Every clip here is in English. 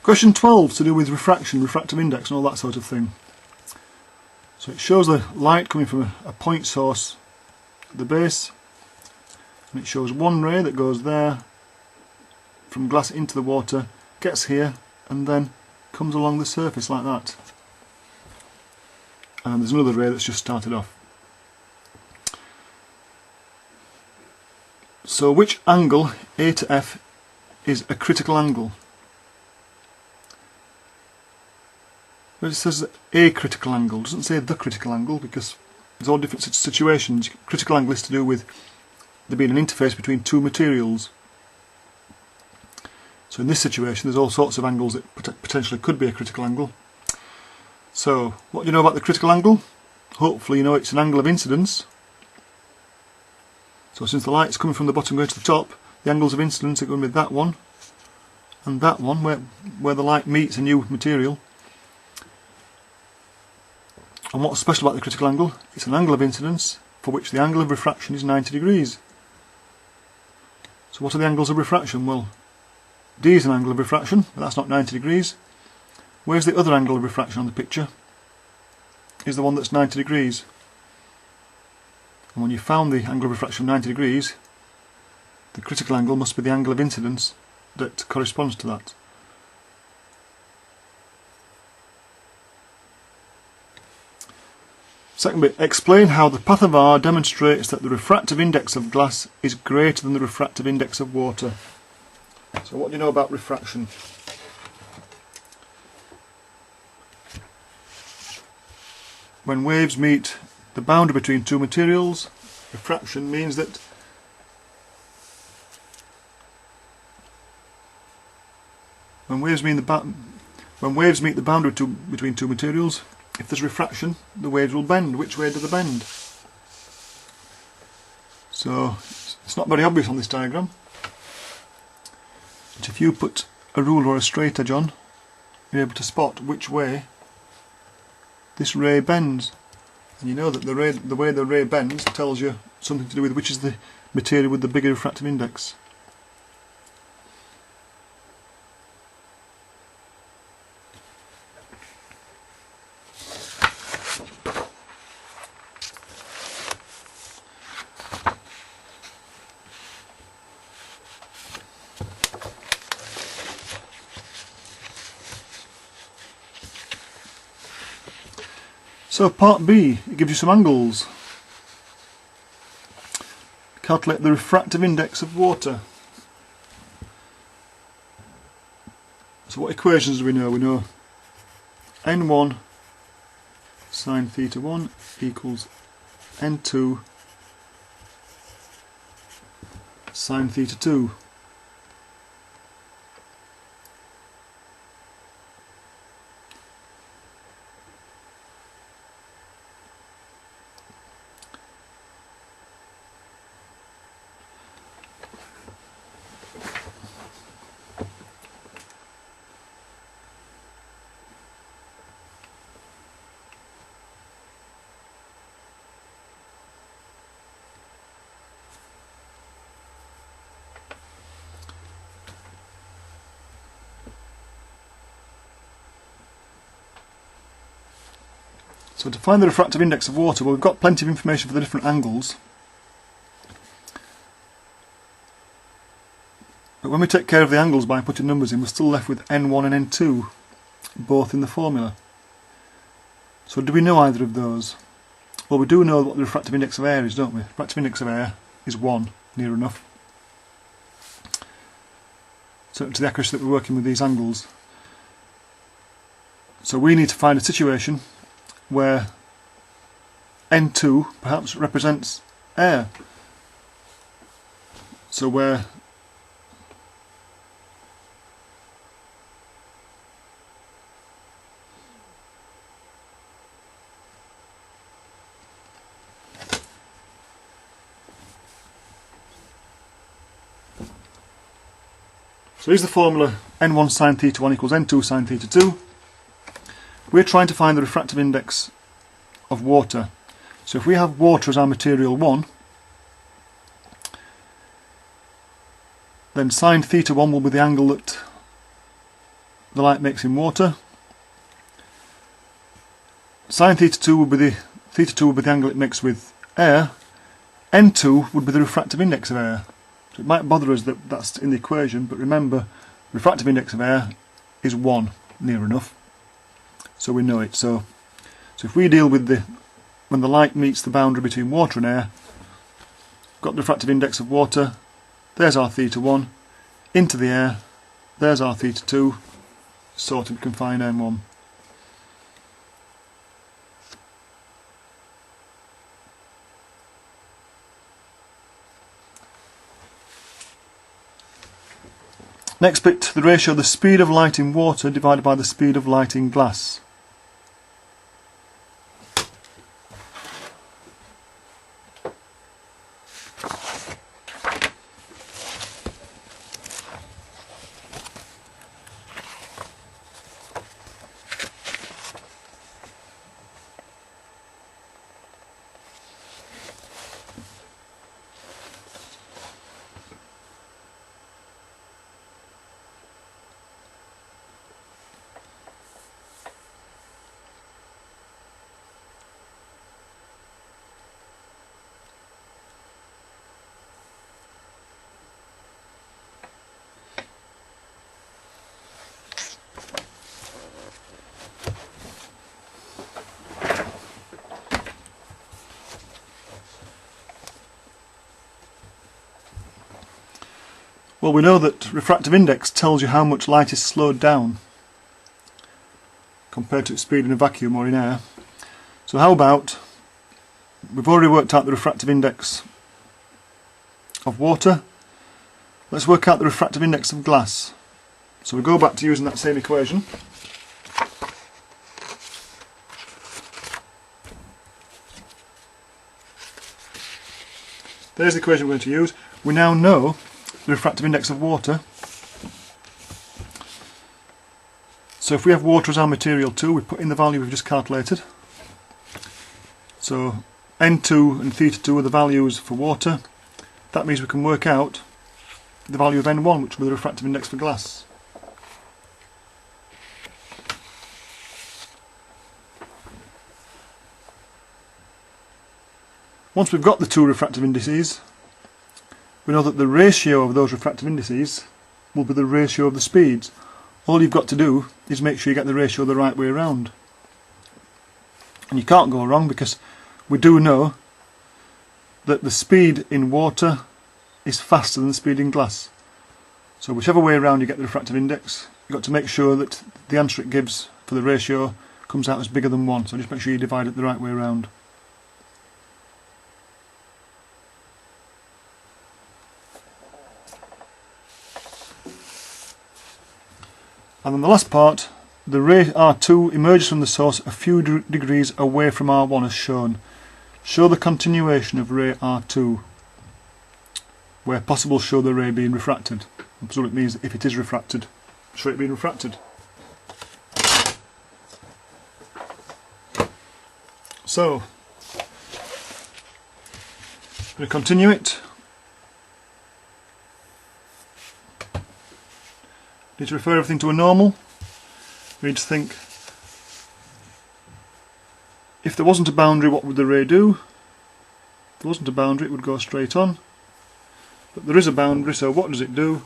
Question 12 to do with refraction, refractive index and all that sort of thing. So it shows the light coming from a point source at the base, and it shows one ray that goes there from glass into the water, gets here and then comes along the surface like that. And there's another ray that's just started off. So which angle, A to F, is a critical angle? Well, it says a critical angle, it doesn't say the critical angle, because there's all different situations. Critical angle is to do with there being an interface between two materials. So in this situation there's all sorts of angles that potentially could be a critical angle. So what do you know about the critical angle? Hopefully you know it's an angle of incidence. So since the light's coming from the bottom going to the top, the angles of incidence are going to be that one and that one, where the light meets a new material. And what's special about the critical angle? It's an angle of incidence for which the angle of refraction is 90 degrees. So what are the angles of refraction? Well, D is an angle of refraction, but that's not 90 degrees. Where's the other angle of refraction on the picture? Is the one that's 90 degrees. And when you found the angle of refraction of 90 degrees, the critical angle must be the angle of incidence that corresponds to that. Second bit, explain how the path of R demonstrates that the refractive index of glass is greater than the refractive index of water. So what do you know about refraction? When waves meet the boundary between two materials, refraction means that when waves meet the boundary between two materials, if there's refraction, the waves will bend. Which way do they bend? So it's not very obvious on this diagram, but if you put a ruler or a straight edge on, you're able to spot which way this ray bends. And you know that the way the ray bends tells you something to do with which is the material with the bigger refractive index. So part B, it gives you some angles. Calculate the refractive index of water. So what equations do we know? We know n1 sine theta 1 equals n2 sine theta 2. So to find the refractive index of water, well, we've got plenty of information for the different angles. But when we take care of the angles by putting numbers in, we're still left with n1 and n2, both in the formula. So do we know either of those? Well, we do know what the refractive index of air is, don't we? The refractive index of air is 1, near enough. So to the accuracy that we're working with these angles. So we need to find a situation where n2 perhaps represents air. So where so here's the formula: n1 sine theta 1 equals n2 sine theta 2. We're trying to find the refractive index of water. So if we have water as our material 1, then sine theta 1 will be the angle that the light makes in water. Sine theta 2 would be the angle it makes with air. N2 would be the refractive index of air. So it might bother us that that's in the equation, but remember, refractive index of air is 1, near enough. So we know it. So if we deal with when the light meets the boundary between water and air, got the refractive index of water, there's our theta 1, into the air, there's our theta 2, sorted, we can find N1. Next bit, the ratio of the speed of light in water divided by the speed of light in glass. Well, we know that refractive index tells you how much light is slowed down compared to its speed in a vacuum or in air. So how about, we've already worked out the refractive index of water, let's work out the refractive index of glass. So we go back to using that same equation. There's the equation we're going to use. We now know the refractive index of water. So if we have water as our material too, we put in the value we've just calculated. So N2 and theta 2 are the values for water. That means we can work out the value of N1, which will be the refractive index for glass. Once we've got the two refractive indices, we know that the ratio of those refractive indices will be the ratio of the speeds. All you've got to do is make sure you get the ratio the right way around. And you can't go wrong, because we do know that the speed in water is faster than the speed in glass. So whichever way around you get the refractive index, you've got to make sure that the answer it gives for the ratio comes out as bigger than 1. So just make sure you divide it the right way around. And then the last part, the ray R2 emerges from the source a few degrees away from R1 as shown. Show the continuation of ray R2. Where possible, show the ray being refracted. So it means if it is refracted, show it being refracted. So, I'm going to continue it. Need to refer everything to a normal. We need to think, if there wasn't a boundary, what would the ray do? If there wasn't a boundary, it would go straight on. But there is a boundary, so what does it do?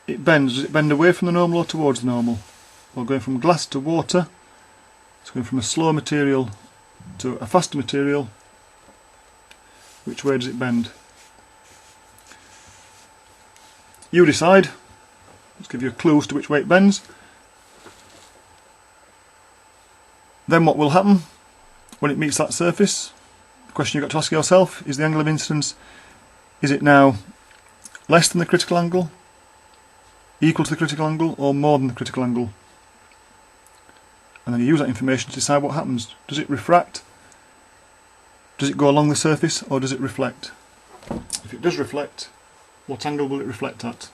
It bends. Does it bend away from the normal or towards the normal? Well, going from glass to water, it's going from a slow material to a faster material. Which way does it bend? You decide. Let's give you a clue as to which way it bends. Then what will happen when it meets that surface? The question you've got to ask yourself is the angle of incidence, is it now less than the critical angle, equal to the critical angle, or more than the critical angle? And then you use that information to decide what happens. Does it refract? Does it go along the surface, or does it reflect? If it does reflect, what angle will it reflect at?